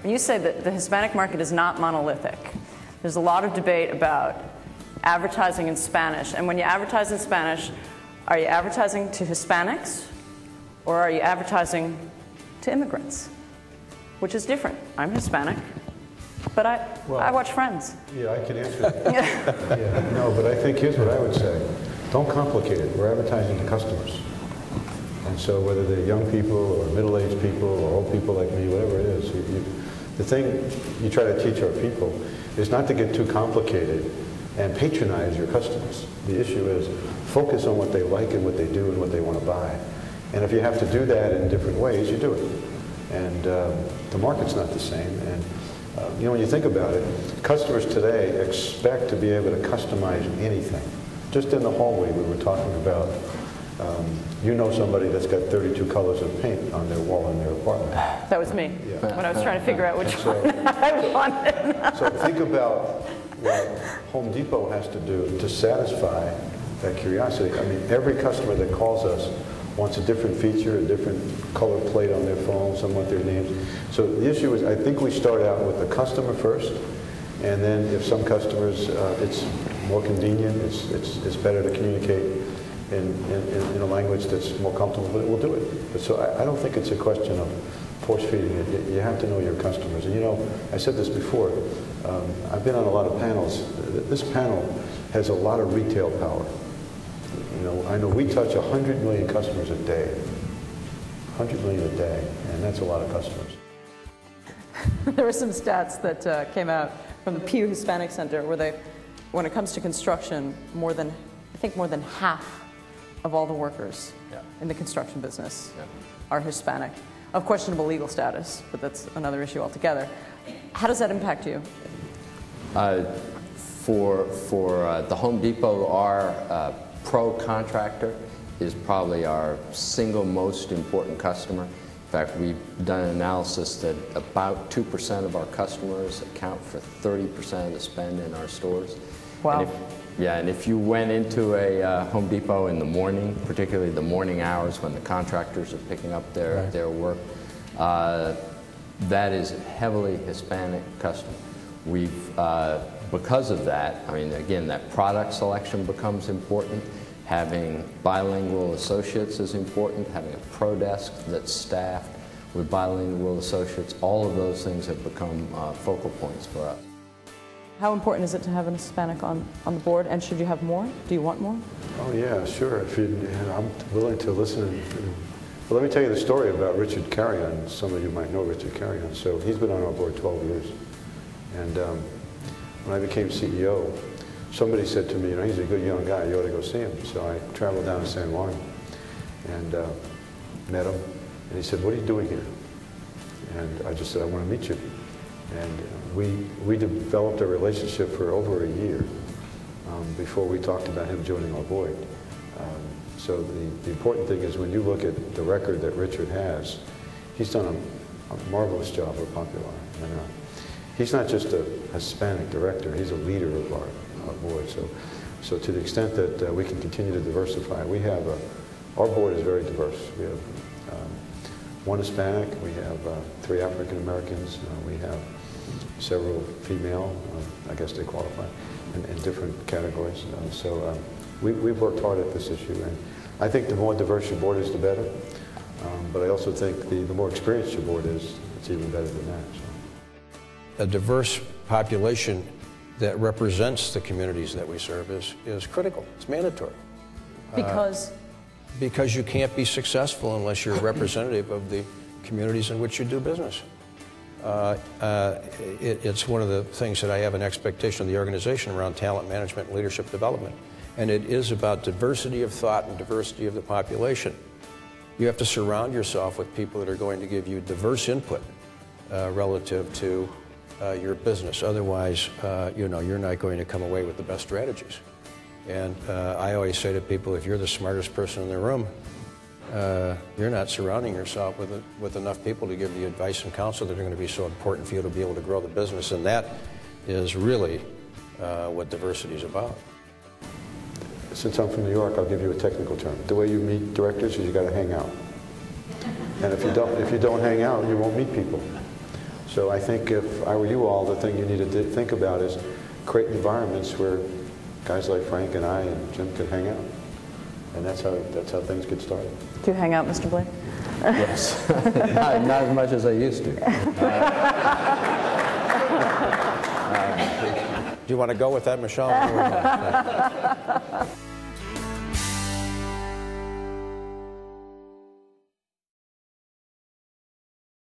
you say that the Hispanic market is not monolithic. There's a lot of debate about advertising in Spanish. And when you advertise in Spanish, are you advertising to Hispanics or are you advertising to immigrants? Which is different. I'm Hispanic, but I watch Friends. Yeah, I can answer that. Yeah, no, but I think here's what I would say. Don't complicate it. We're advertising to customers. And so whether they're young people or middle-aged people or old people like me, whatever it is, the thing you try to teach our people is not to get too complicated and patronize your customers. The issue is focus on what they like and what they do and what they want to buy. And if you have to do that in different ways, you do it. And the market's not the same. And you know, when you think about it, customers today expect to be able to customize anything. Just in the hallway, we were talking about, you know somebody that's got 32 colors of paint on their wall in their apartment. That was me, when I was trying to figure out which one I wanted. So think about what Home Depot has to do to satisfy that curiosity. I mean, every customer that calls us wants a different feature, a different color plate on their phone, some want their names. So the issue is, I think we start out with the customer first, and then if some customers, it's more convenient, it's better to communicate in a language that's more comfortable, but we'll do it. But so I don't think it's a question of force feeding it. You have to know your customers. And you know, I said this before, I've been on a lot of panels. This panel has a lot of retail power. You know, I know we touch 100 million customers a day. 100 million a day, and that's a lot of customers. There were some stats that came out from the Pew Hispanic Center where when it comes to construction, I think more than half of all the workers in the construction business are Hispanic, of questionable legal status, but that's another issue altogether. How does that impact you? For the Home Depot, our pro contractor is probably our single most important customer. In fact, we've done an analysis that about 2% of our customers account for 30% of the spend in our stores. Wow. And if you went into a Home Depot in the morning, particularly the morning hours when the contractors are picking up their work, that is heavily Hispanic customer. We've, because of that, I mean, again, that product selection becomes important. Having bilingual associates is important. Having a pro desk that's staffed with bilingual associates, all of those things have become focal points for us. How important is it to have an Hispanic on the board, and should you have more? Do you want more? Oh yeah, sure. I'm willing to listen. Well, let me tell you the story about Richard Carrion. Some of you might know Richard Carrion. So he's been on our board 12 years. And when I became CEO, somebody said to me, you know, he's a good young guy, you ought to go see him. So I traveled down to San Juan and met him. And he said, what are you doing here? And I just said, I want to meet you. And we developed a relationship for over a year before we talked about him joining our board. So the important thing is when you look at the record that Richard has, he's done a marvelous job of Popular. And, he's not just a Hispanic director, he's a leader of our board. So to the extent that we can continue to diversify, we have, our board is very diverse. We have one Hispanic, we have 3 African Americans, we have several female, I guess they qualify, in different categories. We've worked hard at this issue, and I think the more diverse your board is, the better. But I also think the more experienced your board is, it's even better than that. So. A diverse population that represents the communities that we serve is critical. It's mandatory. Because? Because you can't be successful unless you're representative of the communities in which you do business. It's one of the things that I have an expectation of the organization around talent management and leadership development. And it is about diversity of thought and diversity of the population. You have to surround yourself with people that are going to give you diverse input relative to your business. Otherwise, you know, you're not going to come away with the best strategies. And I always say to people, if you're the smartest person in the room, you're not surrounding yourself with enough people to give the advice and counsel that are going to be so important for you to be able to grow the business. And that is really what diversity is about. Since I'm from New York, I'll give you a technical term. The way you meet directors is you got to hang out. And if you don't hang out, you won't meet people. So I think if I were you all, the thing you need to think about is create environments where guys like Frank and I and Jim can hang out. And that's how things get started. Do you hang out, Mr. Blaine? Yes. Not as much as I used to. Do you want to go with that, Michelle?